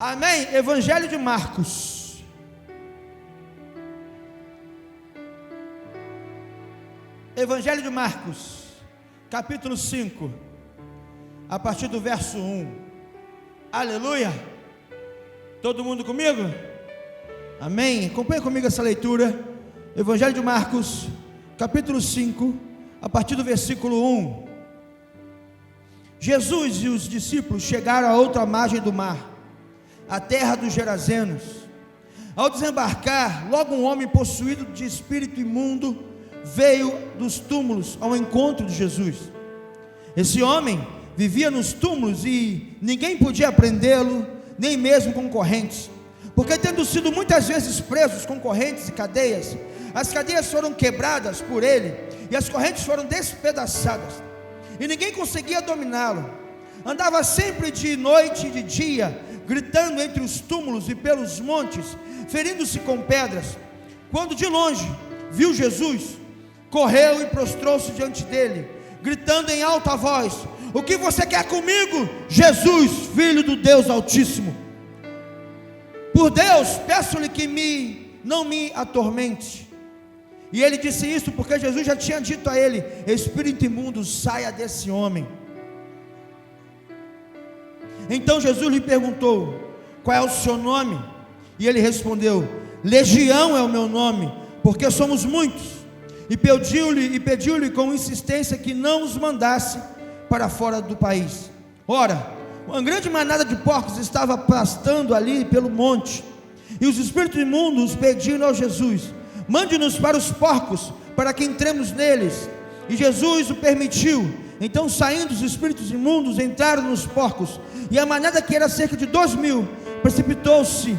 Amém? Evangelho de Marcos. Evangelho de Marcos, capítulo 5, a partir do verso 1. Aleluia! Todo mundo comigo? Amém? Acompanhe comigo essa leitura. Evangelho de Marcos, capítulo 5, a partir do versículo 1. Jesus e os discípulos chegaram a outra margem do mar, a terra dos Gerazenos. Ao desembarcar, logo um homem possuído de espírito imundo veio dos túmulos ao encontro de Jesus. Esse homem vivia nos túmulos e ninguém podia prendê-lo, nem mesmo com correntes, porque tendo sido muitas vezes presos com correntes e cadeias, as cadeias foram quebradas por ele e as correntes foram despedaçadas, e ninguém conseguia dominá-lo. Andava sempre de noite e de dia, gritando entre os túmulos e pelos montes, ferindo-se com pedras. Quando de longe viu Jesus, correu e prostrou-se diante dele, gritando em alta voz: "O que você quer comigo, Jesus, filho do Deus Altíssimo? Por Deus, peço-lhe que não me atormente." E ele disse isso porque Jesus já tinha dito a ele: "Espírito imundo, saia desse homem." Então Jesus lhe perguntou: "Qual é o seu nome?" E ele respondeu: "Legião é o meu nome, porque somos muitos." E pediu-lhe com insistência que não os mandasse para fora do país. Ora, uma grande manada de porcos estava pastando ali pelo monte, e os espíritos imundos pediram a Jesus: "Mande-nos para os porcos, para que entremos neles." E Jesus o permitiu. Então, saindo os espíritos imundos, entraram nos porcos, e a manada, que era cerca de 2.000, precipitou-se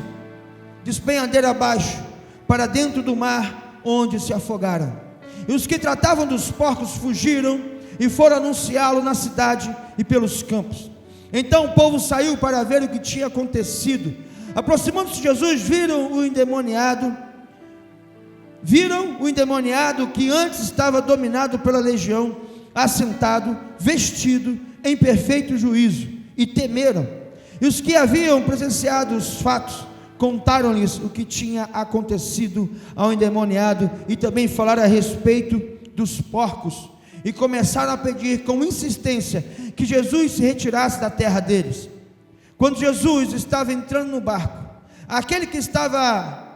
despenhadeira abaixo, para dentro do mar, onde se afogaram. E os que tratavam dos porcos fugiram e foram anunciá-lo na cidade e pelos campos. Então o povo saiu para ver o que tinha acontecido. Aproximando-se de Jesus, viram o endemoniado que antes estava dominado pela legião, assentado, vestido em perfeito juízo, e temeram. E os que haviam presenciado os fatos contaram-lhes o que tinha acontecido ao endemoniado, e também falaram a respeito dos porcos, e começaram a pedir com insistência que Jesus se retirasse da terra deles. Quando Jesus estava entrando no barco, aquele que estava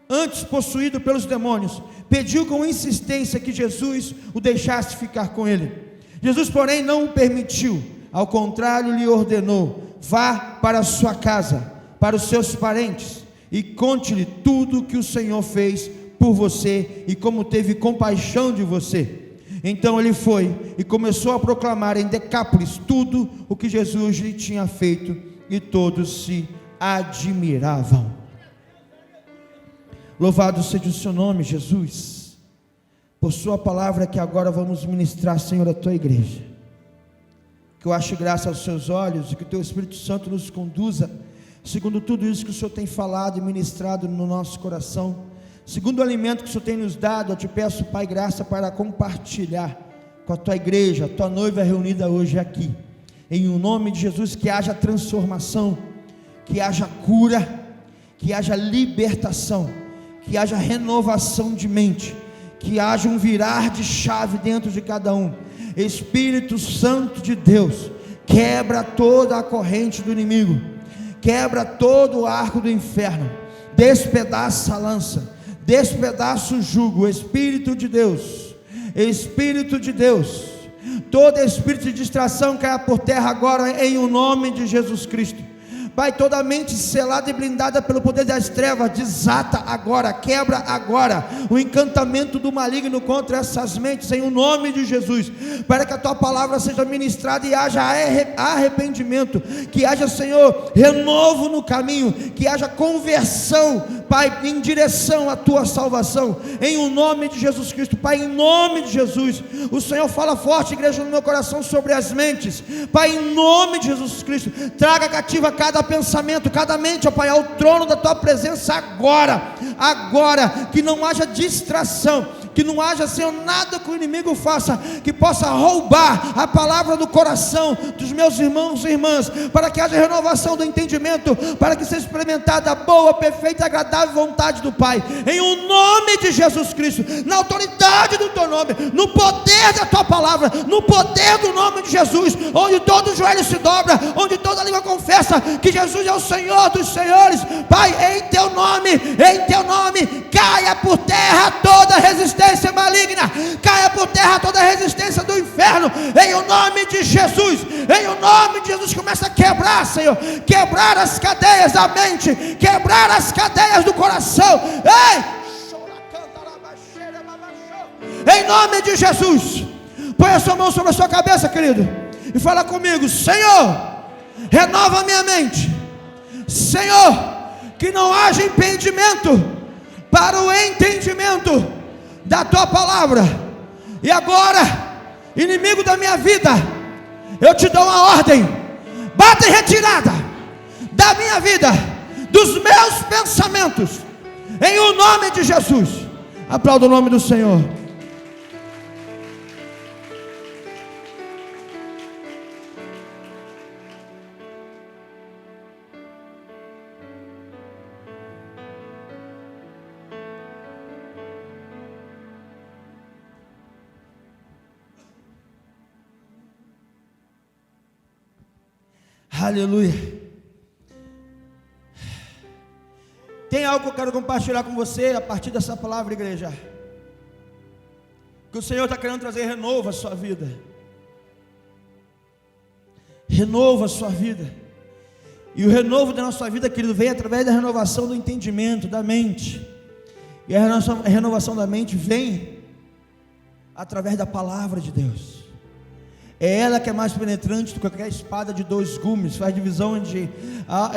antes possuído pelos demônios pediu com insistência que Jesus o deixasse ficar com ele. Jesus, porém, não o permitiu. Ao contrário, lhe ordenou: "Vá para a sua casa, para os seus parentes, e conte-lhe tudo o que o Senhor fez por você e como teve compaixão de você." Então ele foi e começou a proclamar em Decápolis tudo o que Jesus lhe tinha feito, e todos se admiravam. Louvado seja o seu nome, Jesus, por sua palavra que agora vamos ministrar, Senhor, a tua igreja. Que eu ache graça aos seus olhos e que o teu Espírito Santo nos conduza segundo tudo isso que o Senhor tem falado e ministrado no nosso coração, segundo o alimento que o Senhor tem nos dado. Eu te peço, Pai, graça para compartilhar com a tua igreja, a tua noiva reunida hoje aqui, em o nome de Jesus. Que haja transformação, que haja cura, que haja libertação, que haja renovação de mente, que haja um virar de chave dentro de cada um. Espírito Santo de Deus, quebra toda a corrente do inimigo, quebra todo o arco do inferno, despedaça a lança, despedaça o jugo. Espírito de Deus, todo espírito de distração caia por terra agora, em o nome de Jesus Cristo. Pai, toda mente selada e blindada pelo poder das trevas, desata agora, quebra agora o encantamento do maligno contra essas mentes, em o nome de Jesus, para que a tua palavra seja ministrada e haja arrependimento, que haja, Senhor, renovo no caminho, que haja conversão, Pai, em direção à tua salvação, em o nome de Jesus Cristo. Pai, em nome de Jesus, o Senhor fala forte, igreja, no meu coração sobre as mentes. Pai, em nome de Jesus Cristo, traga cativa cada pensamento, cada mente, ó Pai, ao trono da tua presença agora, que não haja distração, que não haja, Senhor, nada que o inimigo faça, que possa roubar a palavra do coração dos meus irmãos e irmãs, para que haja renovação do entendimento, para que seja experimentada a boa, perfeita e agradável vontade do Pai, em o nome de Jesus Cristo, na autoridade do Teu nome, no poder da Tua palavra, no poder do nome de Jesus, onde todo joelho se dobra, onde toda língua confessa que Jesus é o Senhor dos senhores. Pai, em Teu nome, caia por terra toda resistência maligna, caia por terra toda resistência do inferno, em o nome de Jesus, começa a quebrar, Senhor, quebrar as cadeias da mente, quebrar as cadeias do coração, em nome de Jesus. Põe a sua mão sobre a sua cabeça, querido, e fala comigo: Senhor, renova minha mente, Senhor, que não haja impedimento para o entendimento da Tua palavra. E agora, inimigo da minha vida, eu te dou uma ordem: bata em retirada da minha vida, dos meus pensamentos, em o nome de Jesus. Aplauda o nome do Senhor. Aleluia. Tem algo que eu quero compartilhar com você a partir dessa palavra, igreja, que o Senhor está querendo trazer renovo à sua vida. Renovo a sua vida. E o renovo da nossa vida, querido, vem através da renovação do entendimento, da mente. E a renovação da mente vem através da palavra de Deus. É ela que é mais penetrante do que qualquer espada de dois gumes, faz divisão entre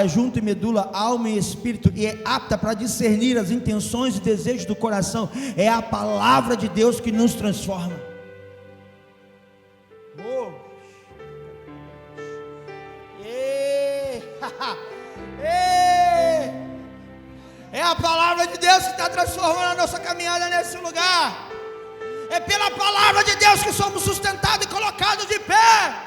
junto e medula, alma e espírito, e é apta para discernir as intenções e desejos do coração. É a palavra de Deus que nos transforma. É a palavra de Deus que está transformando a nossa caminhada nesse lugar. É pela palavra de Deus que somos sustentados e colocados de pé.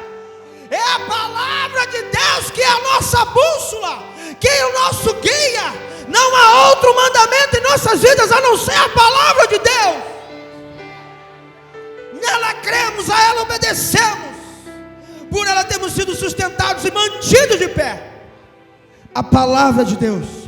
É a palavra de Deus que é a nossa bússola, que é o nosso guia. Não há outro mandamento em nossas vidas a não ser a palavra de Deus. Nela cremos, a ela obedecemos. Por ela temos sido sustentados e mantidos de pé. A palavra de Deus.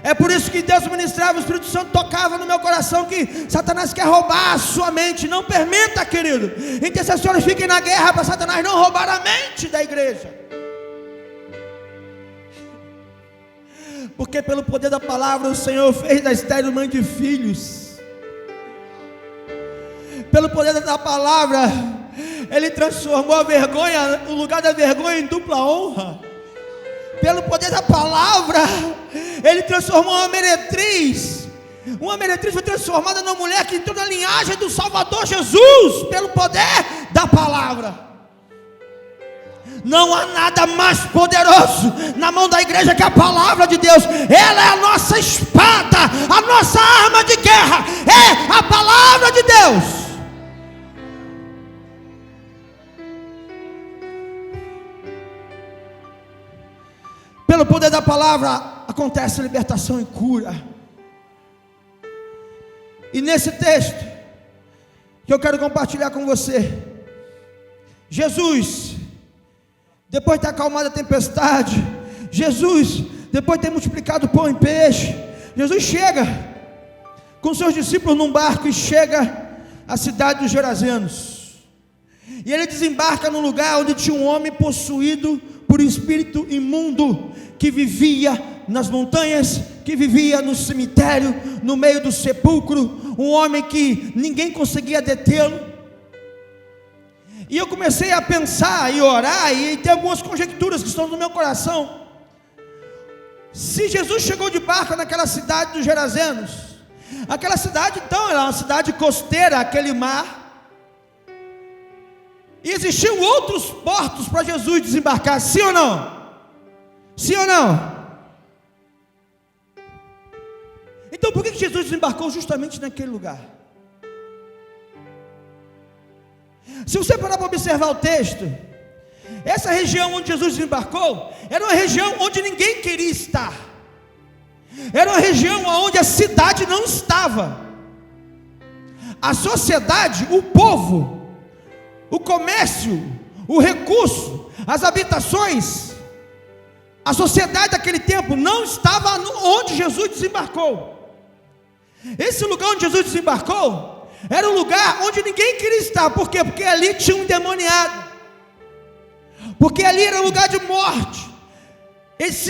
É por isso que Deus ministrava, o Espírito Santo tocava no meu coração que Satanás quer roubar a sua mente. Não permita, querido. Intercessores, fiquem na guerra para Satanás não roubar a mente da igreja. Porque pelo poder da palavra o Senhor fez da estéril mãe de filhos. Pelo poder da palavra Ele transformou a vergonha, o lugar da vergonha, em dupla honra. Pelo poder da palavra Ele transformou uma meretriz. Uma meretriz foi transformada numa mulher que entrou na linhagem do Salvador Jesus, pelo poder da palavra. Não há nada mais poderoso na mão da igreja que a palavra de Deus. Ela é a nossa espada, a nossa arma de guerra. É a palavra de Deus. Pelo poder da palavra acontece libertação e cura. E nesse texto que eu quero compartilhar com você, Jesus, depois de ter acalmado a tempestade, Jesus, depois de ter multiplicado pão e peixe, Jesus chega com seus discípulos num barco e chega à cidade dos Gerazenos. E ele desembarca num lugar onde tinha um homem possuído por espírito imundo, que vivia nas montanhas, que vivia no cemitério, no meio do sepulcro, um homem que ninguém conseguia detê-lo. E eu comecei a pensar e orar, e tem algumas conjecturas que estão no meu coração. Se Jesus chegou de barco naquela cidade dos Gerazenos, aquela cidade então era uma cidade costeira, aquele mar, e existiam outros portos para Jesus desembarcar, sim ou não? Sim ou não? Então por que Jesus desembarcou justamente naquele lugar? Se você parar para observar o texto, essa região onde Jesus desembarcou era uma região onde ninguém queria estar. Era uma região onde a cidade não estava. A sociedade, o povo, o comércio, o recurso, as habitações, a sociedade daquele tempo não estava onde Jesus desembarcou. Esse lugar onde Jesus desembarcou era um lugar onde ninguém queria estar. Por quê? Porque ali tinha um endemoniado, porque ali era um lugar de morte.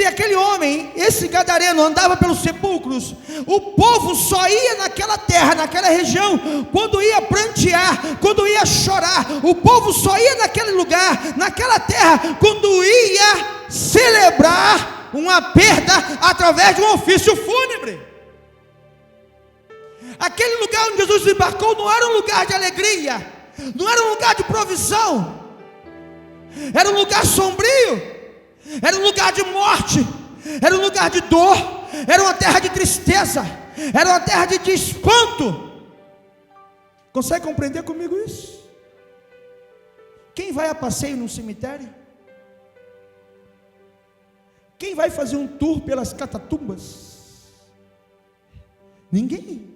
Aquele homem, esse gadareno, andava pelos sepulcros. O povo só ia naquela terra, naquela região, quando ia prantear, quando ia chorar. O povo só ia naquele lugar, naquela terra, quando ia celebrar uma perda através de um ofício fúnebre. Aquele lugar onde Jesus desembarcou não era um lugar de alegria, não era um lugar de provisão, era um lugar sombrio. Era um lugar de morte, era um lugar de dor, era uma terra de tristeza, era uma terra de espanto. Consegue compreender comigo isso? Quem vai a passeio num cemitério? Quem vai fazer um tour pelas catatumbas? Ninguém.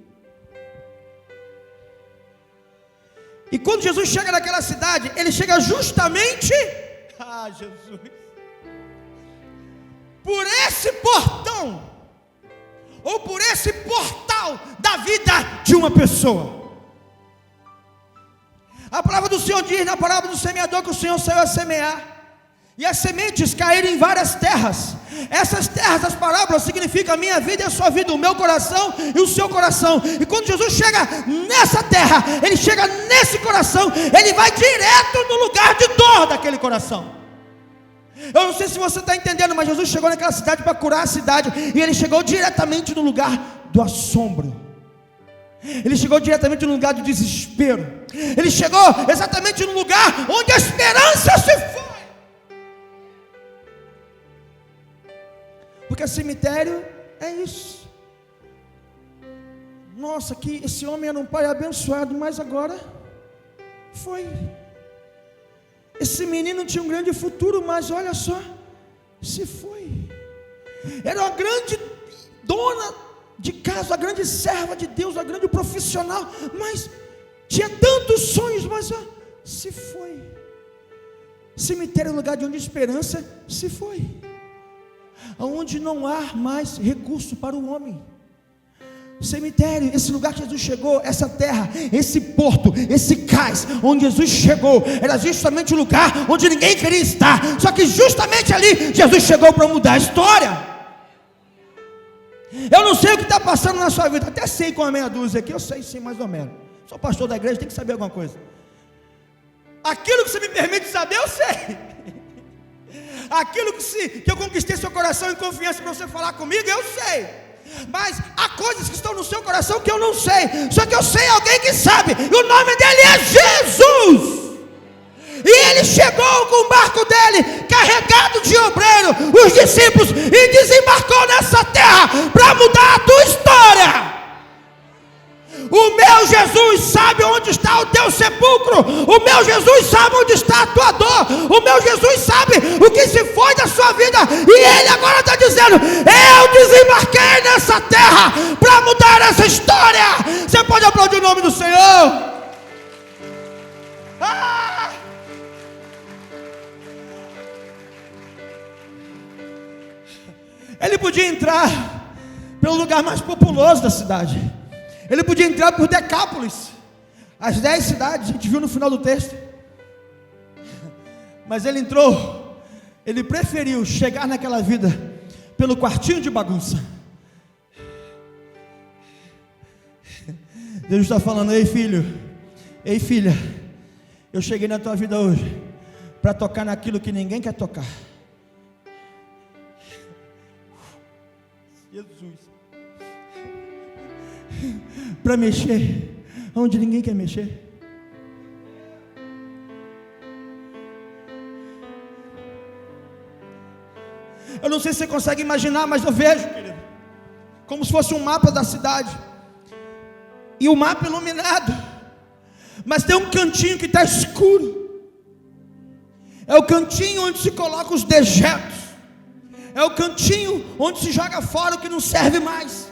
E quando Jesus chega naquela cidade, ele chega justamente, Jesus, por esse portão, ou por esse portal da vida de uma pessoa. A palavra do Senhor diz na parábola do semeador que o Senhor saiu a semear, e as sementes caíram em várias terras. Essas terras das parábolas significam a minha vida e a sua vida, o meu coração e o seu coração. E quando Jesus chega nessa terra, ele chega nesse coração, ele vai direto no lugar de dor daquele coração. Eu não sei se você está entendendo, mas Jesus chegou naquela cidade para curar a cidade, e ele chegou diretamente no lugar do assombro. Ele chegou diretamente no lugar do desespero. Ele chegou exatamente no lugar onde a esperança se foi. Porque cemitério é isso. Nossa, que esse homem era um pai abençoado, mas agora foi. Esse menino tinha um grande futuro, mas olha só, se foi. Era uma grande dona de casa, a grande serva de Deus, a grande profissional, mas tinha tantos sonhos, mas se foi. Cemitério é um lugar de onde a esperança se foi, aonde não há mais recurso para o homem. Cemitério, esse lugar que Jesus chegou, essa terra, esse porto, esse cais, onde Jesus chegou, era justamente o lugar onde ninguém queria estar. Só que justamente ali, Jesus chegou para mudar a história. Eu não sei o que está passando na sua vida, até sei com a meia dúzia aqui, eu sei sim, mais ou menos. Sou pastor da igreja, tem que saber alguma coisa. Aquilo que você me permite saber, eu sei. Aquilo que eu conquistei seu coração em confiança para você falar comigo, eu sei. Mas há coisas que estão no seu coração que eu não sei. Só que eu sei alguém que sabe, e o nome dele é Jesus. E ele chegou com o barco dele, carregado de obreiro, os discípulos, e desembarcou nessa terra para mudar a tua história. O meu Jesus sabe onde está o teu sepulcro. O meu Jesus sabe onde está a tua dor. O meu Jesus sabe o que se foi da sua vida. E ele agora está dizendo: eu desembarquei nessa terra para mudar essa história. Você pode aplaudir o nome do Senhor? Ele podia entrar pelo lugar mais populoso da cidade. Ele podia entrar por Decápolis, as 10 cidades, a gente viu no final do texto. Mas ele entrou, ele preferiu chegar naquela vida pelo quartinho de bagunça. Deus está falando: ei filho, ei filha, eu cheguei na tua vida hoje para tocar naquilo que ninguém quer tocar. Jesus. Para mexer onde ninguém quer mexer. Eu não sei se você consegue imaginar, mas eu vejo, querido, como se fosse um mapa da cidade, e o mapa iluminado, Mas tem um cantinho que está escuro. É o cantinho onde se coloca os dejetos. É o cantinho onde se joga fora o que não serve mais.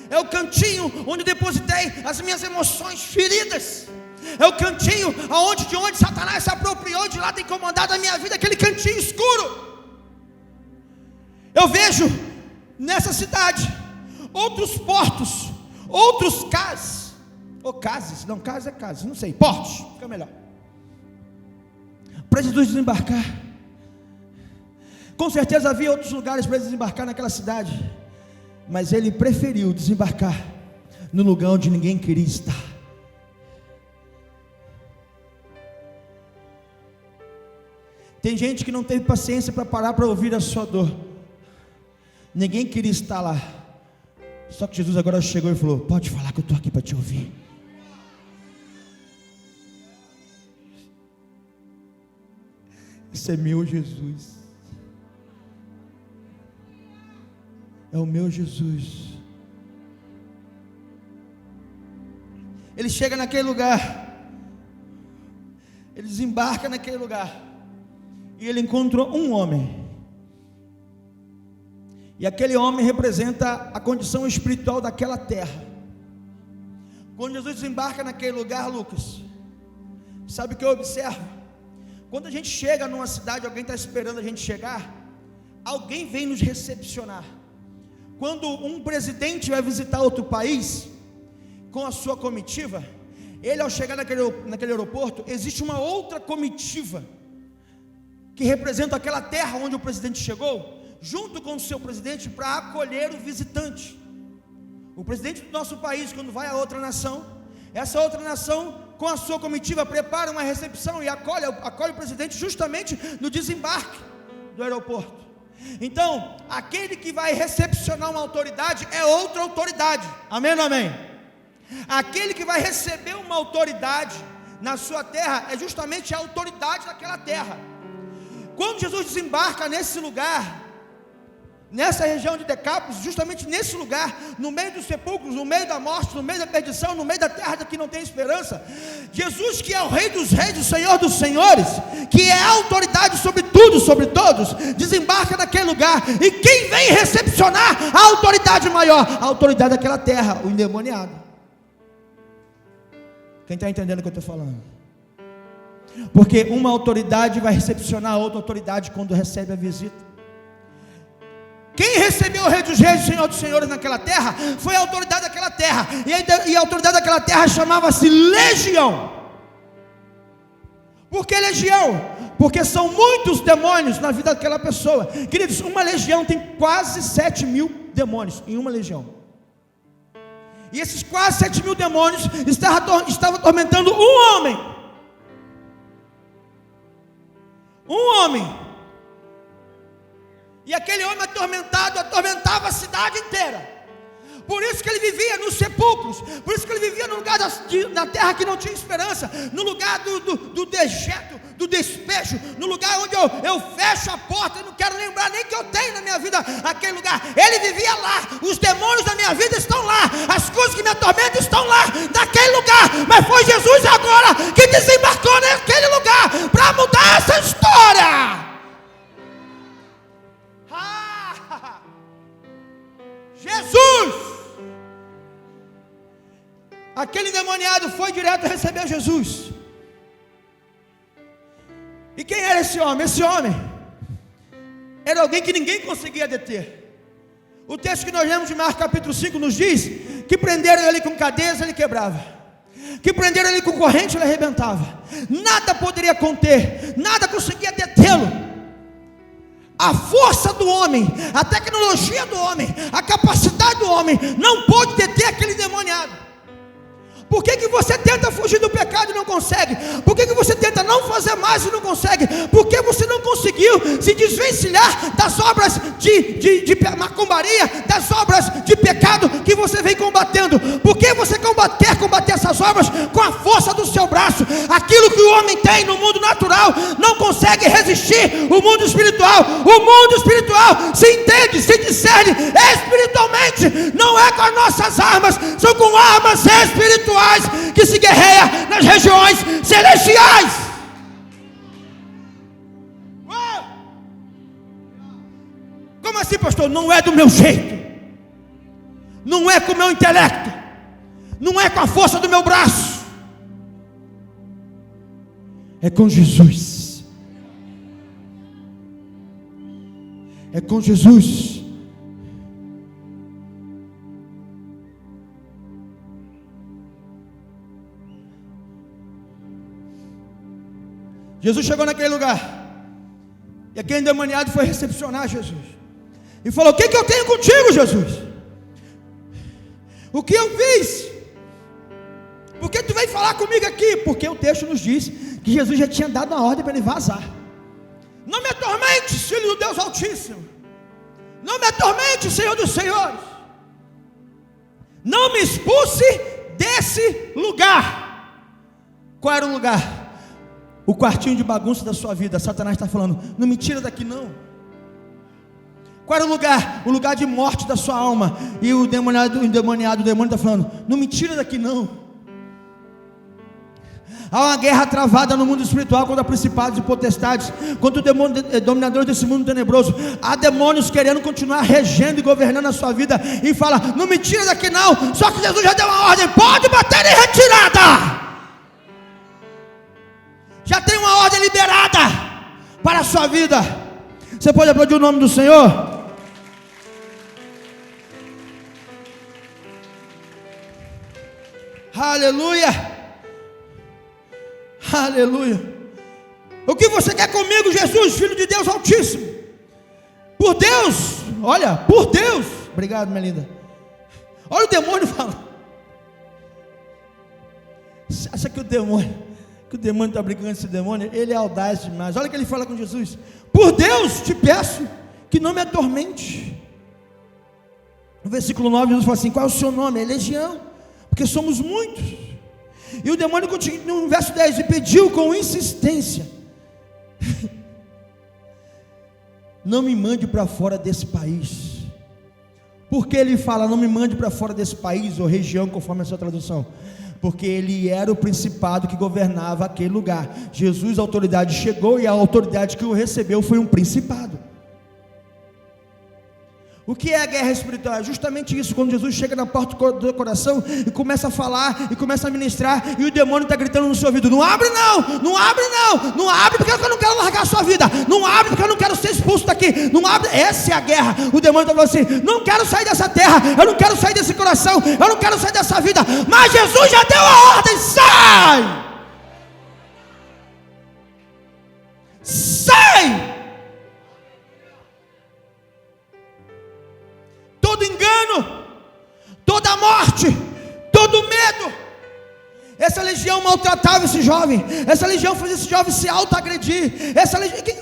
É o cantinho onde depositei as minhas emoções feridas. É o cantinho de onde Satanás se apropriou, de lá tem comandado a minha vida, aquele cantinho escuro. Eu vejo nessa cidade outros portos, outros cases, ou cases, não, casa é casa, não sei, portos, fica melhor, para Jesus desembarcar. Com certeza havia outros lugares para ele desembarcar naquela cidade, mas ele preferiu desembarcar no lugar onde ninguém queria estar. Tem gente que não teve paciência para parar para ouvir a sua dor. Ninguém queria estar lá. Só que Jesus agora chegou e falou: pode falar que eu estou aqui para te ouvir. Esse é meu Jesus. É o meu Jesus. Ele chega naquele lugar. Ele desembarca naquele lugar. E ele encontrou um homem. E aquele homem representa a condição espiritual daquela terra. Quando Jesus desembarca naquele lugar, Lucas, sabe o que eu observo? Quando a gente chega numa cidade, alguém está esperando a gente chegar, alguém vem nos recepcionar. Quando um presidente vai visitar outro país, com a sua comitiva, ele ao chegar naquele aeroporto, existe uma outra comitiva, que representa aquela terra onde o presidente chegou, junto com o seu presidente, para acolher o visitante. O presidente do nosso país, quando vai a outra nação, essa outra nação, com a sua comitiva, prepara uma recepção e acolhe o presidente justamente no desembarque do aeroporto. Então, aquele que vai recepcionar uma autoridade é outra autoridade, amém ou amém? Aquele que vai receber uma autoridade na sua terra é justamente a autoridade daquela terra. Quando Jesus desembarca nesse lugar, nessa região de Decápolis, justamente nesse lugar, no meio dos sepulcros, no meio da morte, no meio da perdição, no meio da terra que não tem esperança, Jesus, que é o Rei dos Reis, o Senhor dos Senhores, que é a autoridade sobre tudo, sobre todos, desembarca naquele lugar. E quem vem recepcionar a autoridade maior? A autoridade daquela terra, o endemoniado. Quem está entendendo o que eu estou falando? Porque uma autoridade vai recepcionar a outra autoridade quando recebe a visita. Quem recebeu o Rei dos Reis, o Senhor dos Senhores naquela terra, foi a autoridade daquela terra. E a autoridade daquela terra chamava-se Legião. Por que legião? Porque são muitos demônios na vida daquela pessoa. Queridos, uma legião tem quase 7.000 demônios em uma legião. E esses quase 7.000 demônios estavam atormentando um homem. Um homem. E aquele homem atormentava a cidade inteira. Por isso que ele vivia nos sepulcros. Por isso que ele vivia no lugar na terra que não tinha esperança. No lugar do dejeto, do despejo. No lugar onde eu fecho a porta. Eu não quero lembrar nem que eu tenho na minha vida aquele lugar. Ele vivia lá. Os demônios da minha vida estão lá. As coisas que me atormentam estão lá, naquele lugar. Mas foi Jesus agora que desembarcou naquele lugar para mudar essa história. Jesus! Aquele endemoniado foi direto receber Jesus. E quem era esse homem? Esse homem era alguém que ninguém conseguia deter. O texto que nós lemos de Marcos capítulo 5 nos diz que prenderam ele com cadeias, ele quebrava. Que prenderam ele com corrente, ele arrebentava. Nada poderia conter, nada conseguia detê-lo. A força do homem, a tecnologia do homem, a capacidade do homem não pôde deter aquele endemoniado. Por que você tenta fugir do pecado e não consegue? Por que você tenta não fazer mais e não consegue? Porque você não conseguiu se desvencilhar das obras de macumbaria, das obras de pecado que você vem combatendo. Por que você quer combater essas obras com a força do seu braço? Aquilo que o homem tem no mundo natural não consegue resistir o mundo espiritual. O mundo espiritual se entende, se discerne espiritualmente. Não é com as nossas armas, são com armas espirituais. espirituais que se guerreia nas regiões celestiais. Como assim, pastor? Não é do meu jeito, não é com o meu intelecto, não é com a força do meu braço, é com Jesus. É com Jesus. Jesus chegou naquele lugar, e aquele endemoniado foi recepcionar Jesus, e falou: o que eu tenho contigo, Jesus? O que eu fiz? Por que tu veio falar comigo aqui? Porque o texto nos diz que Jesus já tinha dado a ordem para ele vazar. Não me atormente, Filho do Deus Altíssimo. Não me atormente, Senhor dos Senhores. Não me expulse desse lugar. Qual era o lugar? O quartinho de bagunça da sua vida. Satanás está falando: não me tira daqui não. Qual era o lugar? O lugar de morte da sua alma. E o demônio está falando: não me tira daqui não. Há uma guerra travada no mundo espiritual contra principados e potestades, contra o dominador desse mundo tenebroso. Há demônios querendo continuar regendo e governando a sua vida, e fala: não me tira daqui não. Só que Jesus já deu uma ordem: pode bater em retirada. Já tem uma ordem liberada para a sua vida. Você pode aplaudir o nome do Senhor? Aleluia. Aleluia. O que você quer comigo, Jesus, Filho de Deus Altíssimo? Por Deus, olha, por Deus. Obrigado, minha linda. Olha o demônio falando. Você acha que o demônio está brincando com esse demônio? Ele é audaz demais. Olha o que ele fala com Jesus: por Deus te peço que não me atormente. No versículo 9, Jesus fala assim: qual é o seu nome? É legião, porque somos muitos. E o demônio continua no verso 10: e pediu com insistência: não me mande para fora desse país. Por que ele fala não me mande para fora desse país ou região, conforme a sua tradução? Porque ele era o principado que governava aquele lugar. Jesus, a autoridade chegou, e a autoridade que o recebeu foi um principado. O que é a guerra espiritual? É justamente isso. Quando Jesus chega na porta do coração e começa a falar, e começa a ministrar, e o demônio está gritando no seu ouvido: não abre não, não abre não, não abre porque eu não quero largar a sua vida, não abre porque eu não quero ser expulso daqui, não abre. Essa é a guerra. O demônio está falando assim: não quero sair dessa terra, eu não quero sair desse coração, eu não quero sair dessa vida, mas Jesus já deu a ordem: sai! Sai! Todo engano, toda morte, todo medo. Essa legião maltratava esse jovem. Essa legião fazia esse jovem se auto-agredir.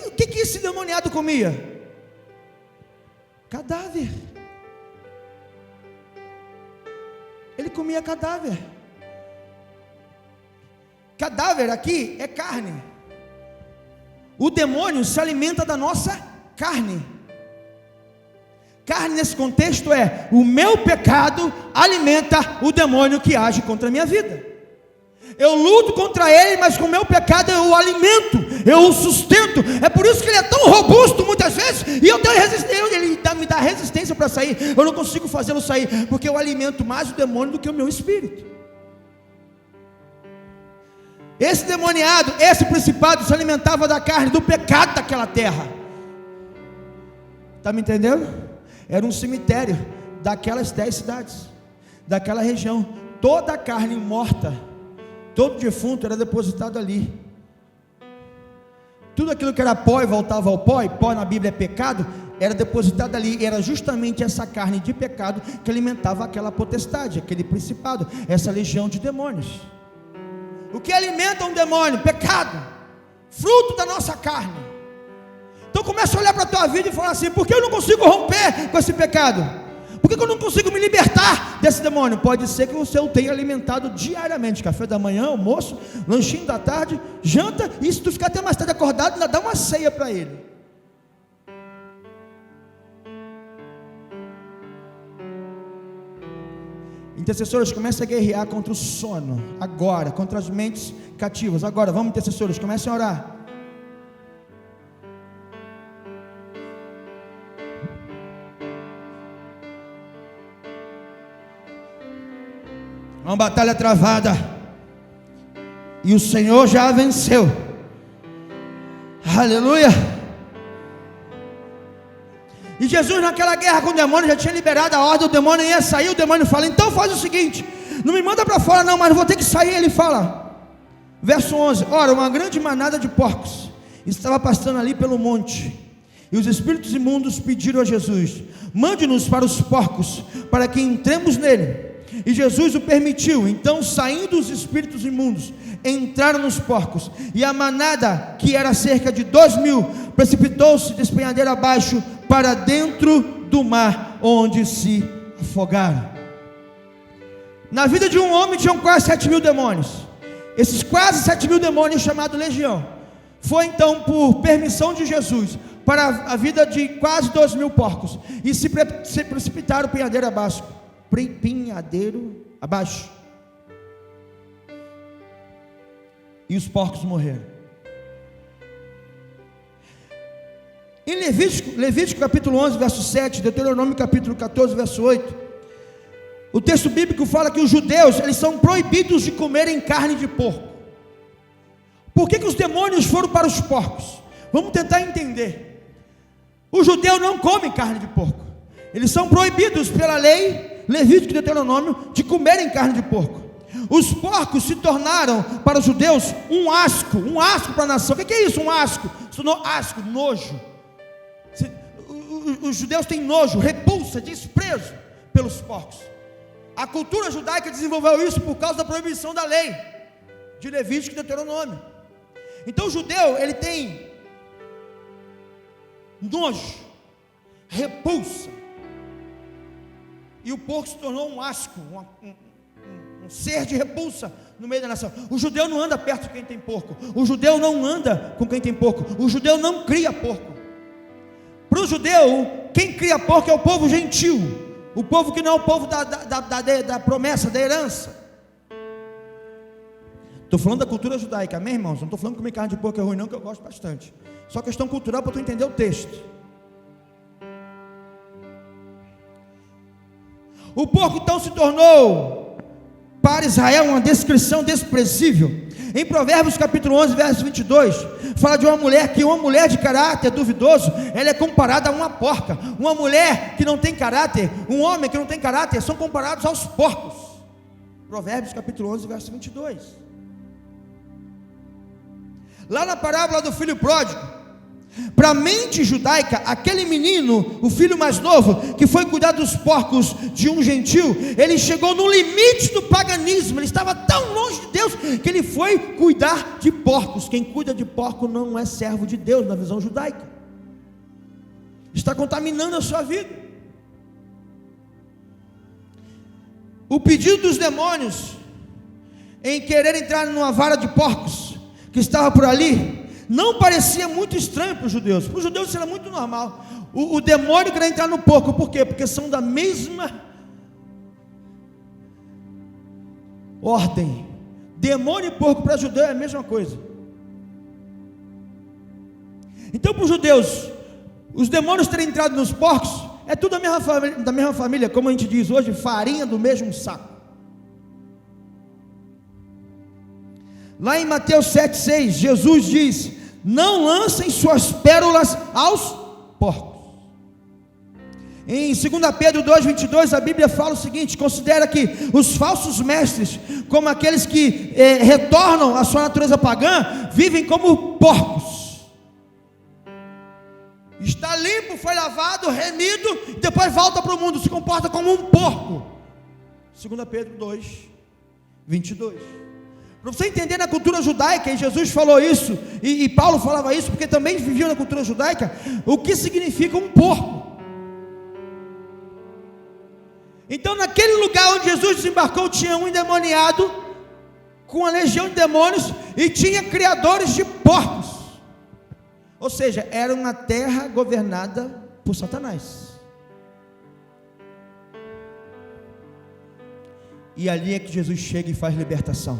O que esse demoniado comia? Cadáver. Ele comia cadáver. Cadáver aqui é carne. O demônio se alimenta da nossa carne. Carne nesse contexto é: o meu pecado alimenta o demônio que age contra a minha vida. Eu luto contra ele, mas com o meu pecado eu o alimento, eu o sustento. É por isso que ele é tão robusto muitas vezes, e eu tenho resistência, ele me dá resistência para sair. Eu não consigo fazê-lo sair, porque eu alimento mais o demônio do que o meu espírito. Esse demoniado, esse principado se alimentava da carne, do pecado daquela terra. Está me entendendo? Era um cemitério daquelas 10 cidades, daquela região. Toda a carne morta, todo defunto era depositado ali. Tudo aquilo que era pó e voltava ao pó, e pó na Bíblia é pecado, era depositado ali. Era justamente essa carne de pecado que alimentava aquela potestade, aquele principado, essa legião de demônios. O que alimenta um demônio? Pecado, fruto da nossa carne. Então começa a olhar para a tua vida e falar assim: por que eu não consigo romper com esse pecado? Por que eu não consigo me libertar desse demônio? Pode ser que você o tenha alimentado diariamente: café da manhã, almoço, lanchinho da tarde, janta, e se tu ficar até mais tarde acordado, ainda dá uma ceia para ele. Intercessores, comecem a guerrear contra o sono, agora, contra as mentes cativas, agora, vamos intercessores, comecem a orar. Uma batalha travada, e o Senhor já venceu, aleluia. E Jesus naquela guerra com o demônio já tinha liberado a ordem, o demônio ia sair, o demônio fala, então faz o seguinte, não me manda para fora não, mas vou ter que sair. Ele fala, verso 11, ora, uma grande manada de porcos estava pastando ali pelo monte, e os espíritos imundos pediram a Jesus, mande-nos para os porcos, para que entremos nele. E Jesus o permitiu. Então, saindo os espíritos imundos, entraram nos porcos, e a manada, que era cerca de 2.000, precipitou-se despenhadeira abaixo para dentro do mar, onde se afogaram. Na vida de um homem tinham quase 7.000 demônios. Esses quase 7.000 demônios, chamados legião, foi então por permissão de Jesus para a vida de quase 2.000 porcos, e se precipitaram penhadeira abaixo. E os porcos morreram. Em Levítico capítulo 11, verso 7, Deuteronômio capítulo 14, verso 8, o texto bíblico fala que os judeus, eles são proibidos de comerem carne de porco. Por que os demônios foram para os porcos? Vamos tentar entender. O judeu não come carne de porco. Eles são proibidos pela lei Levítico e Deuteronômio de comerem carne de porco. Os porcos se tornaram para os judeus um asco para a nação. O que é isso? Um asco? Asco, nojo. Os judeus têm nojo, repulsa, desprezo pelos porcos. A cultura judaica desenvolveu isso por causa da proibição da lei de Levítico e Deuteronômio. Então o judeu, ele tem nojo, repulsa, e o porco se tornou um asco, um ser de repulsa no meio da nação. O judeu não anda perto de quem tem porco. O judeu não anda com quem tem porco. O judeu não cria porco. Para o judeu, quem cria porco é o povo gentil, o povo que não é o povo da promessa, da herança. Estou falando da cultura judaica, amém, irmãos? Não estou falando que comer carne de porco é ruim não, que eu gosto bastante. Só questão cultural para tu entender o texto. O porco então se tornou para Israel uma descrição desprezível. Em Provérbios capítulo 11, verso 22, fala de uma mulher de caráter duvidoso, ela é comparada a uma porca. Uma mulher que não tem caráter, um homem que não tem caráter, são comparados aos porcos. Provérbios capítulo 11, verso 22. Lá na parábola do filho pródigo, para a mente judaica, aquele menino, o filho mais novo, que foi cuidar dos porcos de um gentil, ele chegou no limite do paganismo. Ele estava tão longe de Deus, que ele foi cuidar de porcos. Quem cuida de porco não é servo de Deus, na visão judaica. Está contaminando a sua vida. O pedido dos demônios em querer entrar numa vara de porcos que estava por ali não parecia muito estranho para os judeus. Para os judeus isso era muito normal. O demônio queria entrar no porco. Por quê? Porque são da mesma ordem. Demônio e porco para judeu é a mesma coisa. Então para os judeus, os demônios terem entrado nos porcos é tudo da mesma família, como a gente diz hoje, farinha do mesmo saco. Lá em Mateus 7,6, Jesus diz: não lancem suas pérolas aos porcos. Em 2 Pedro 2,22, a Bíblia fala o seguinte: considera que os falsos mestres, como aqueles que retornam à sua natureza pagã, vivem como porcos. Está limpo, foi lavado, remido, e depois volta para o mundo, se comporta como um porco. 2 Pedro 2,22. Para você entender na cultura judaica, e Jesus falou isso, e Paulo falava isso, porque também viviam na cultura judaica, o que significa um porco. Então naquele lugar onde Jesus desembarcou, tinha um endemoniado, com uma legião de demônios, e tinha criadores de porcos. Ou seja, era uma terra governada por Satanás. E ali é que Jesus chega e faz libertação.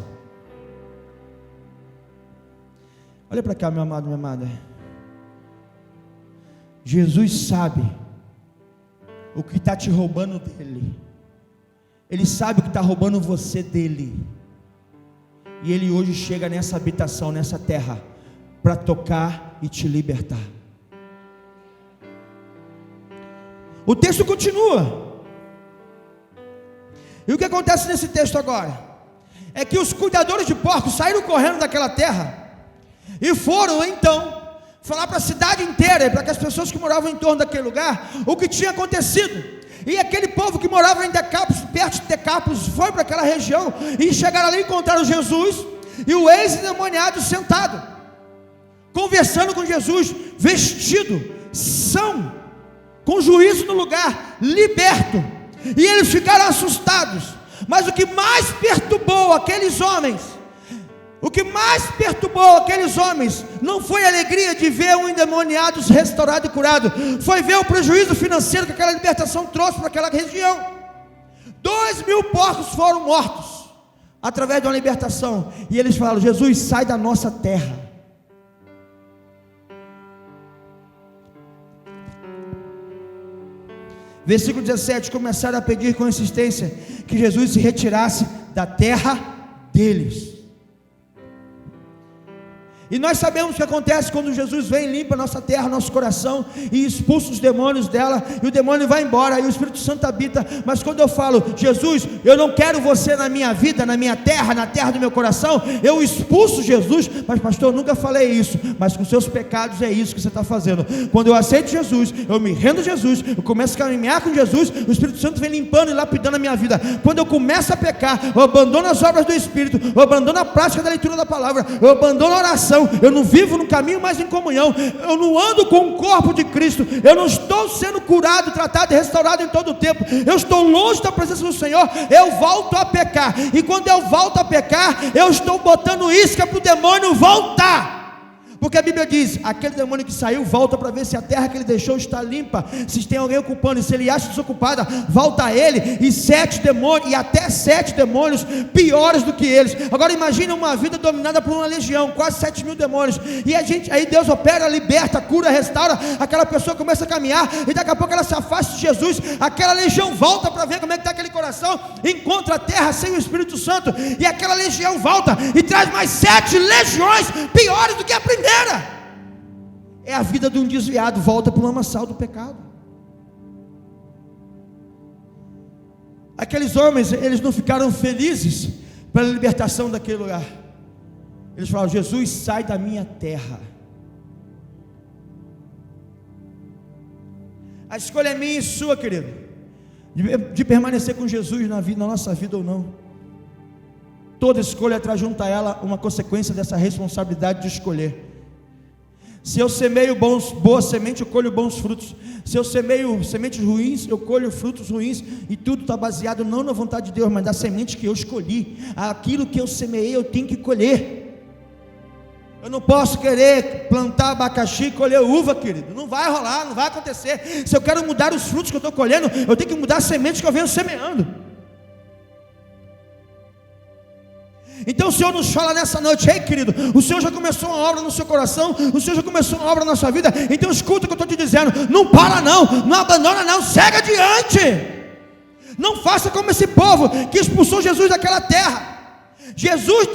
Olha para cá, meu amado, minha amada. Jesus sabe o que está te roubando dele. Ele sabe o que está roubando você dele. E ele hoje chega nessa habitação, nessa terra, para tocar e te libertar. O texto continua. E o que acontece nesse texto agora? É que os cuidadores de porcos saíram correndo daquela terra e foram então falar para a cidade inteira, para as pessoas que moravam em torno daquele lugar, o que tinha acontecido. E aquele povo que morava em Decápolis, perto de Decápolis, foi para aquela região e chegaram ali e encontraram Jesus e o ex-endemoniado sentado, conversando com Jesus, vestido, são, com juízo no lugar, liberto. E eles ficaram assustados. Mas o que mais perturbou aqueles homens, não foi a alegria de ver um endemoniado restaurado e curado, foi ver o prejuízo financeiro que aquela libertação trouxe para aquela região. 2.000 porcos foram mortos através de uma libertação. E eles falaram: Jesus, sai da nossa terra. Versículo 17, começaram a pedir com insistência que Jesus se retirasse da terra deles. E nós sabemos o que acontece quando Jesus vem e limpa a nossa terra, nosso coração, e expulsa os demônios dela, e o demônio vai embora, e o Espírito Santo habita. Mas quando eu falo: Jesus, eu não quero você na minha vida, na minha terra, na terra do meu coração, eu expulso Jesus. Mas pastor, eu nunca falei isso. Mas com seus pecados é isso que você está fazendo. Quando eu aceito Jesus, eu me rendo a Jesus, eu começo a caminhar com Jesus, o Espírito Santo vem limpando e lapidando a minha vida. Quando eu começo a pecar, eu abandono as obras do Espírito, eu abandono a prática da leitura da palavra, eu abandono a oração, eu não vivo no caminho mais em comunhão, eu não ando com o corpo de Cristo, eu não estou sendo curado, tratado e restaurado em todo o tempo, eu estou longe da presença do Senhor, eu volto a pecar. E quando eu volto a pecar, eu estou botando isca para o demônio voltar. Porque a Bíblia diz: aquele demônio que saiu volta para ver se a terra que ele deixou está limpa, se tem alguém ocupando, e se ele acha desocupada, volta a ele, e até sete demônios piores do que eles. Agora imagine uma vida dominada por uma legião, quase 7.000 demônios, e aí Deus opera, liberta, cura, restaura, aquela pessoa começa a caminhar, e daqui a pouco ela se afasta de Jesus, aquela legião volta para ver como é que está aquele coração, encontra a terra sem o Espírito Santo, e aquela legião volta, e traz mais 7 legiões piores do que a primeira. É a vida de um desviado, volta para o lamaçal do pecado. Aqueles homens, eles não ficaram felizes pela libertação daquele lugar. Eles falaram: Jesus, sai da minha terra. A escolha é minha e sua, querido, de permanecer com Jesus na nossa vida ou não. Toda escolha traz junto a ela uma consequência dessa responsabilidade de escolher. Se eu semeio boa semente, eu colho bons frutos. Se eu semeio sementes ruins, eu colho frutos ruins. E tudo está baseado não na vontade de Deus, mas na semente que eu escolhi. Aquilo que eu semeei, eu tenho que colher. Eu não posso querer plantar abacaxi e colher uva, querido. Não vai rolar, não vai acontecer. Se eu quero mudar os frutos que eu estou colhendo, eu tenho que mudar as sementes que eu venho semeando. Então o Senhor nos fala nessa noite: ei, querido, o Senhor já começou uma obra no seu coração, o Senhor já começou uma obra na sua vida. Então escuta o que eu estou te dizendo: não para não, não abandona não, segue adiante. Não faça como esse povo que expulsou Jesus daquela terra. Jesus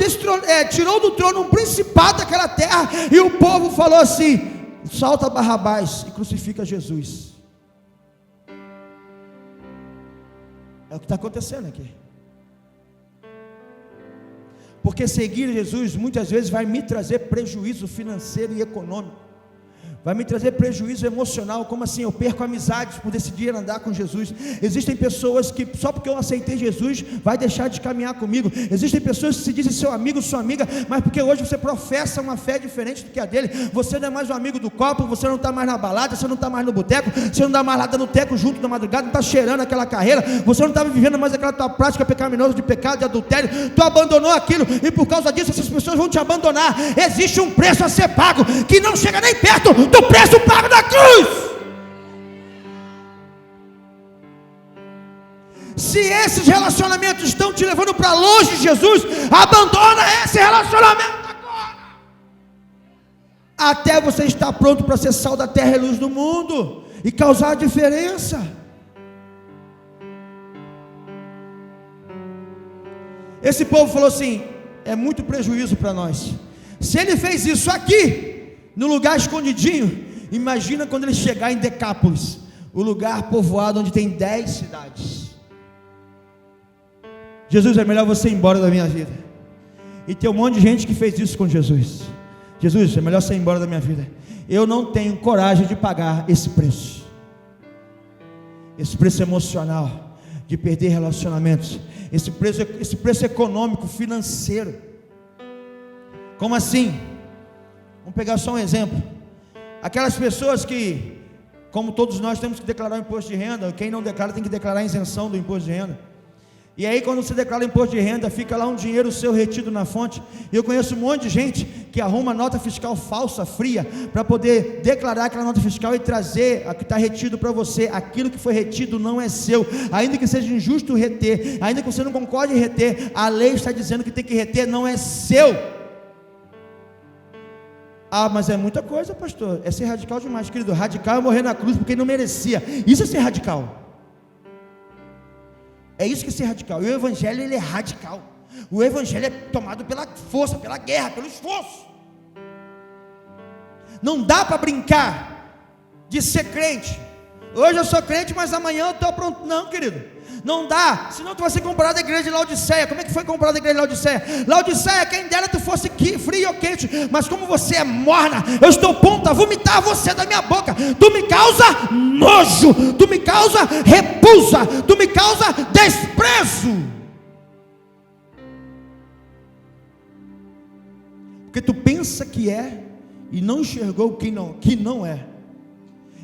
tirou do trono um principado daquela terra, e o povo falou assim: solta Barrabás e crucifica Jesus. É o que está acontecendo aqui. Porque seguir Jesus muitas vezes vai me trazer prejuízo financeiro e econômico, vai me trazer prejuízo emocional. Como assim? Eu perco amizades por decidir andar com Jesus. Existem pessoas que só porque eu aceitei Jesus vai deixar de caminhar comigo. Existem pessoas que se dizem seu amigo, sua amiga, mas porque hoje você professa uma fé diferente do que a dele, você não é mais o amigo do copo, você não está mais na balada, você não está mais no boteco, você não está mais lá dando teco junto na madrugada, não está cheirando aquela carreira, você não está vivendo mais aquela tua prática pecaminosa de pecado, de adultério. Tu abandonou aquilo, e por causa disso essas pessoas vão te abandonar. Existe um preço a ser pago que não chega nem perto do preço pago da cruz. Se esses relacionamentos estão te levando para longe de Jesus, abandona esse relacionamento agora, até você estar pronto para ser sal da terra e luz do mundo, e causar a diferença. Esse povo falou assim: é muito prejuízo para nós. Se ele fez isso aqui, no lugar escondidinho, imagina quando ele chegar em Decápolis, o lugar povoado onde tem 10 cidades. Jesus, é melhor você ir embora da minha vida. E tem um monte de gente que fez isso com Jesus. Jesus, é melhor você ir embora da minha vida. Eu não tenho coragem de pagar esse preço emocional, de perder relacionamentos, esse preço econômico, financeiro. Como assim? Vamos pegar só um exemplo. Aquelas pessoas que, como todos nós, temos que declarar o imposto de renda. Quem não declara tem que declarar a isenção do imposto de renda. E aí, quando você declara imposto de renda, fica lá um dinheiro seu retido na fonte. E eu conheço um monte de gente que arruma nota fiscal falsa, fria, para poder declarar aquela nota fiscal e trazer a que está retido para você. Aquilo que foi retido não é seu, ainda que seja injusto reter, ainda que você não concorde em reter, a lei está dizendo que tem que reter, não é seu. Ah, mas é muita coisa, pastor. É ser radical demais, querido. Radical é morrer na cruz porque ele não merecia. Isso é ser radical. É isso que é ser radical. E o evangelho, ele é radical. O evangelho é tomado pela força, pela guerra, pelo esforço. Não dá para brincar de ser crente. Hoje eu sou crente, mas amanhã eu estou pronto. Não, querido, não dá. Senão tu vai ser comparado à igreja de Laodiceia. Como é que foi comparado à igreja de Laodiceia? Laodiceia, quem dera tu fosse frio ou quente, mas como você é morna, eu estou pronto a vomitar você da minha boca. Tu me causa nojo, tu me causa repulsa, tu me causa desprezo, porque tu pensa que é e não enxergou que não é.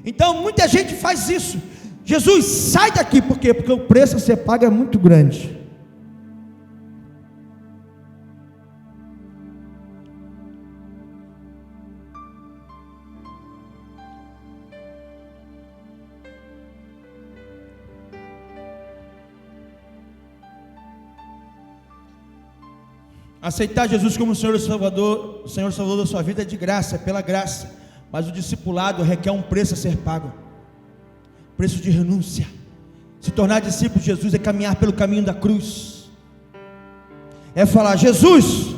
Então muita gente faz isso. Jesus, sai daqui. Por quê? Porque o preço que você paga é muito grande. Aceitar Jesus como Senhor e Salvador da sua vida é de graça, é pela graça. Mas o discipulado requer um preço a ser pago, preço de renúncia. Se tornar discípulo de Jesus é caminhar pelo caminho da cruz, é falar: Jesus,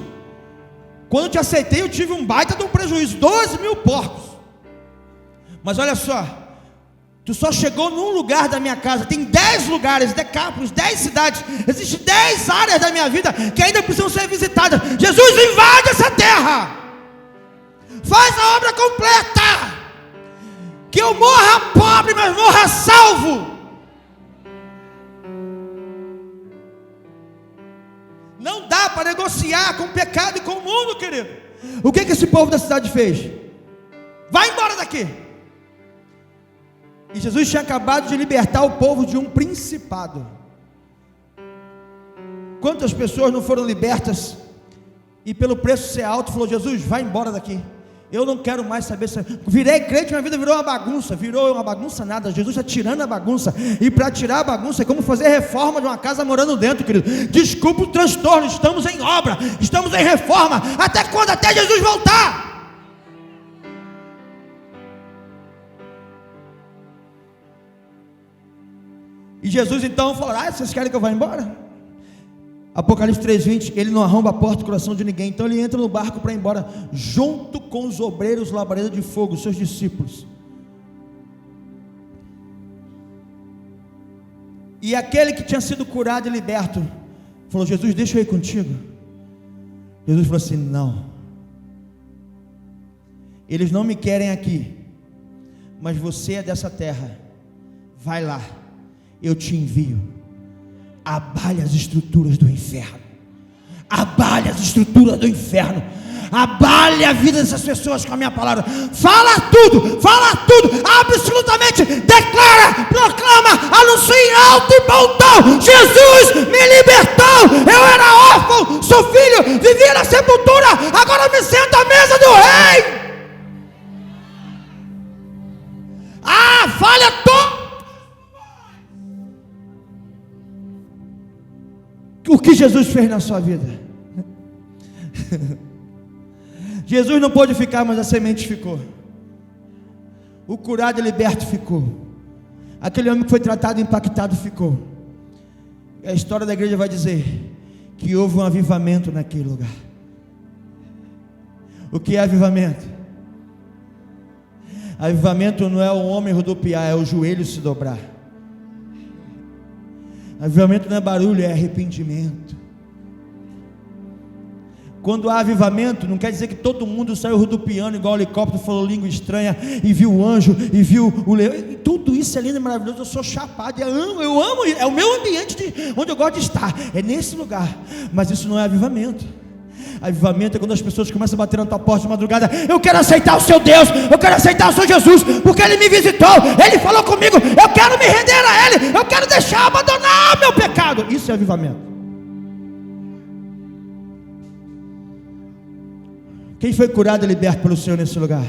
quando eu te aceitei eu tive um baita de um prejuízo, 12.000 porcos, mas olha só, tu só chegou num lugar da minha casa, tem 10 lugares, Decápolis, 10 cidades, existem 10 áreas da minha vida que ainda precisam ser visitadas. Jesus, invade essa terra, faz a obra completa, que eu morra pobre, mas morra salvo. Não dá para negociar com o pecado e com o mundo, querido. O que esse povo da cidade fez? Vai embora daqui. E Jesus tinha acabado de libertar o povo de um principado. Quantas pessoas não foram libertas e pelo preço ser alto falou: Jesus, vai embora daqui, eu não quero mais saber. Virei crente, minha vida virou uma bagunça nada. Jesus está tirando a bagunça, e para tirar a bagunça é como fazer reforma de uma casa morando dentro, querido. Desculpa o transtorno, estamos em obra, estamos em reforma. Até quando? Até Jesus voltar. E Jesus então falou: vocês querem que eu vá embora? Apocalipse 3:20, ele não arromba a porta do coração de ninguém. Então ele entra no barco para ir embora, junto com os obreiros labaredas de fogo, seus discípulos. E aquele que tinha sido curado e liberto falou: Jesus, deixa eu ir contigo. Jesus falou assim: não, eles não me querem aqui, mas você é dessa terra, vai lá, eu te envio. Abale as estruturas do inferno, abale as estruturas do inferno, abale a vida dessas pessoas com a minha palavra. Fala tudo, absolutamente, declara, proclama, anuncia em alto e bom tom: Jesus me libertou, eu era órfão, sou filho, vivia na sepultura, agora me sento à mesa do rei. Falha tudo. O que Jesus fez na sua vida? Jesus não pôde ficar, mas a semente ficou. O curado e liberto ficou. Aquele homem que foi tratado e impactado ficou. A história da igreja vai dizer que houve um avivamento naquele lugar. O que é avivamento? Avivamento não é o homem rodopiar, é o joelho se dobrar. Avivamento não é barulho, é arrependimento. Quando há avivamento, não quer dizer que todo mundo saiu rodopiando igual o helicóptero, falou língua estranha, e viu o anjo, e viu o leão. Tudo isso é lindo e maravilhoso. Eu sou chapado, eu amo, é o meu ambiente onde eu gosto de estar, é nesse lugar. Mas isso não é avivamento. Avivamento é quando as pessoas começam a bater na tua porta de madrugada: eu quero aceitar o seu Deus, eu quero aceitar o seu Jesus, porque Ele me visitou, Ele falou comigo, eu quero me render a Ele, eu quero deixar, abandonar meu pecado. Isso é avivamento. Quem foi curado e liberto pelo Senhor nesse lugar?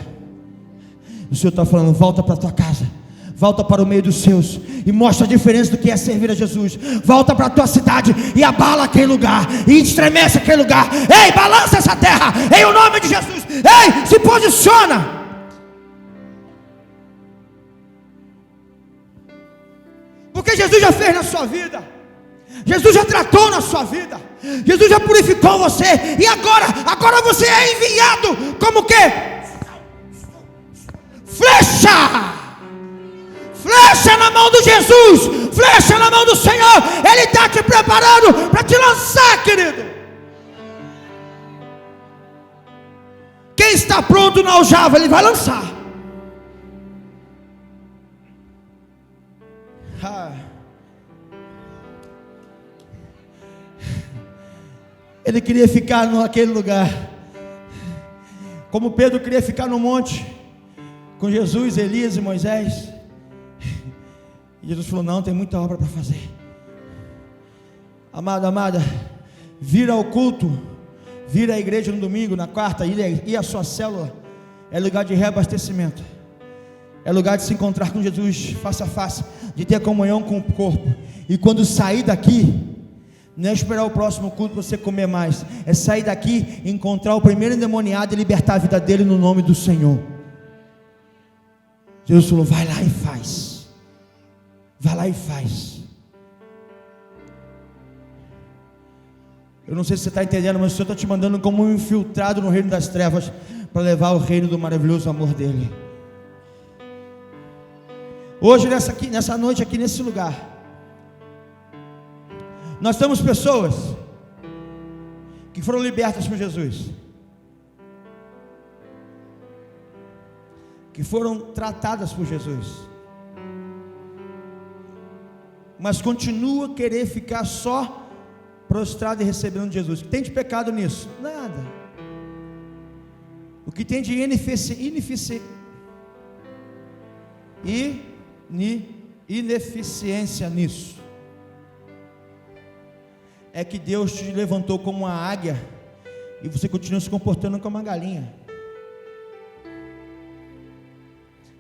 O Senhor está falando: volta para a tua casa, volta para o meio dos seus e mostra a diferença do que é servir a Jesus. Volta para a tua cidade e abala aquele lugar, e estremece aquele lugar. Ei, balança essa terra, em o nome de Jesus. Ei, se posiciona. Porque Jesus já fez na sua vida, Jesus já tratou na sua vida, Jesus já purificou você, e agora você é enviado como que? Flecha na mão de Jesus, flecha na mão do Senhor. Ele está te preparando para te lançar, querido. Quem está pronto no aljava, Ele vai lançar. Ele queria ficar naquele lugar, como Pedro queria ficar no monte com Jesus, Elias e Moisés. E Jesus falou: não, tem muita obra para fazer. Amado, amada, vir ao culto, vir à igreja no domingo, na quarta, ir à sua célula, é lugar de reabastecimento, é lugar de se encontrar com Jesus face a face, de ter comunhão com o corpo. E quando sair daqui, não é esperar o próximo culto para você comer mais, é sair daqui, encontrar o primeiro endemoniado e libertar a vida dele no nome do Senhor. Jesus falou: vai lá e faz, vai lá e faz. Eu não sei se você está entendendo, mas o Senhor está te mandando como um infiltrado no reino das trevas, para levar o reino do maravilhoso amor dele. Hoje, nessa noite aqui nesse lugar, nós temos pessoas que foram libertas por Jesus, que foram tratadas por Jesus, mas continua a querer ficar só prostrado e recebendo de Jesus. O que tem de pecado nisso? Nada. O que tem de ineficiência nisso é que Deus te levantou como uma águia e você continua se comportando como uma galinha.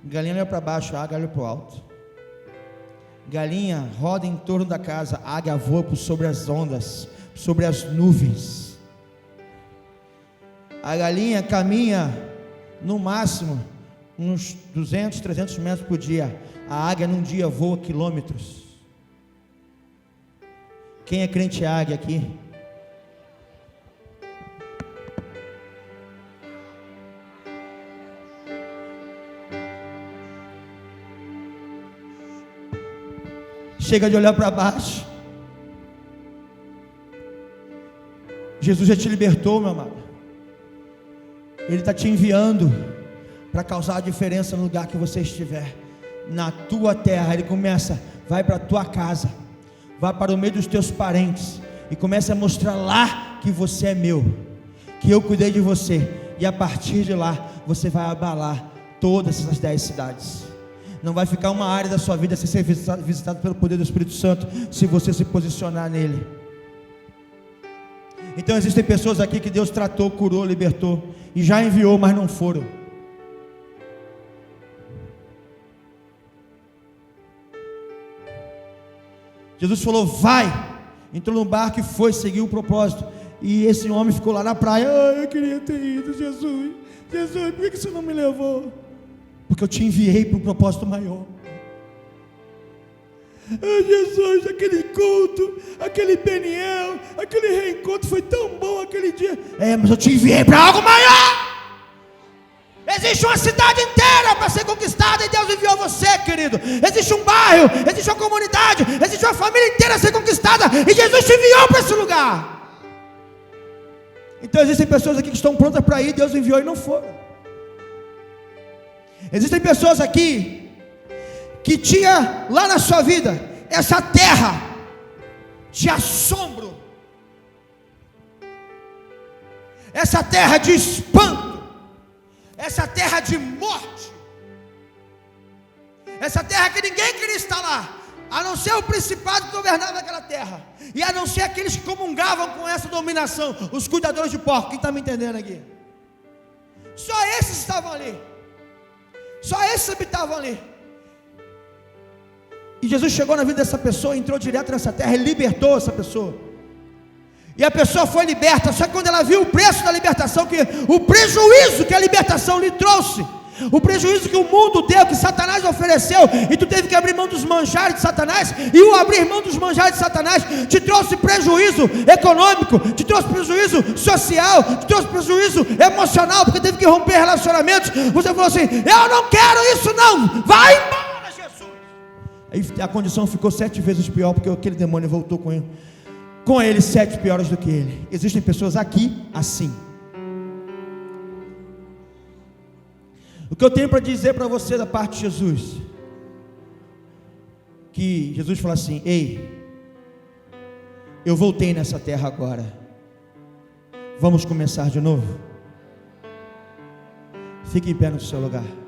Galinha olha para baixo, a águia olha para o alto. Galinha roda em torno da casa, a águia voa por sobre as ondas, sobre as nuvens. A galinha caminha no máximo uns 200, 300 metros por dia. A águia num dia voa quilômetros. Quem é crente águia aqui? Chega de olhar para baixo. Jesus já te libertou, meu amado. Ele está te enviando para causar a diferença no lugar que você estiver, na tua terra. Ele começa: vai para a tua casa, vai para o meio dos teus parentes e começa a mostrar lá que você é meu, que eu cuidei de você, e a partir de lá você vai abalar todas essas 10 cidades. Não vai ficar uma área da sua vida sem ser visitado pelo poder do Espírito Santo, se você se posicionar nele. Então existem pessoas aqui que Deus tratou, curou, libertou e já enviou, mas não foram. Jesus falou: vai, entrou no barco e foi seguir o propósito. E esse homem ficou lá na praia. Eu queria ter ido, Jesus, por que você não me levou? Porque eu te enviei para um propósito maior. Jesus, aquele culto, aquele Peniel, aquele reencontro foi tão bom aquele dia. Mas eu te enviei para algo maior. Existe uma cidade inteira para ser conquistada e Deus enviou você, querido. Existe um bairro, existe uma comunidade, existe uma família inteira a ser conquistada e Jesus te enviou para esse lugar. Então existem pessoas aqui que estão prontas para ir, Deus enviou e não foram. Existem pessoas aqui que tinha lá na sua vida essa terra de assombro, essa terra de espanto, essa terra de morte, essa terra que ninguém queria estar lá, a não ser o principado que governava aquela terra, e a não ser aqueles que comungavam com essa dominação, os cuidadores de porcos. Quem está me entendendo aqui? Só esses estavam ali, só esses habitavam ali. E Jesus chegou na vida dessa pessoa, entrou direto nessa terra e libertou essa pessoa. E a pessoa foi liberta. Só que quando ela viu o preço da libertação, o prejuízo que a libertação lhe trouxe, o prejuízo que o mundo deu, que Satanás ofereceu, e tu teve que abrir mão dos manjares de Satanás, e o abrir mão dos manjares de Satanás te trouxe prejuízo econômico, te trouxe prejuízo social, te trouxe prejuízo emocional, porque teve que romper relacionamentos. Você falou assim: eu não quero isso não, vai embora. Aí a condição ficou 7 vezes pior, porque aquele demônio voltou com ele 7 piores do que ele. Existem pessoas aqui assim. O que eu tenho para dizer para você da parte de Jesus, que Jesus fala assim: ei, eu voltei nessa terra agora, vamos começar de novo? Fique em pé no seu lugar.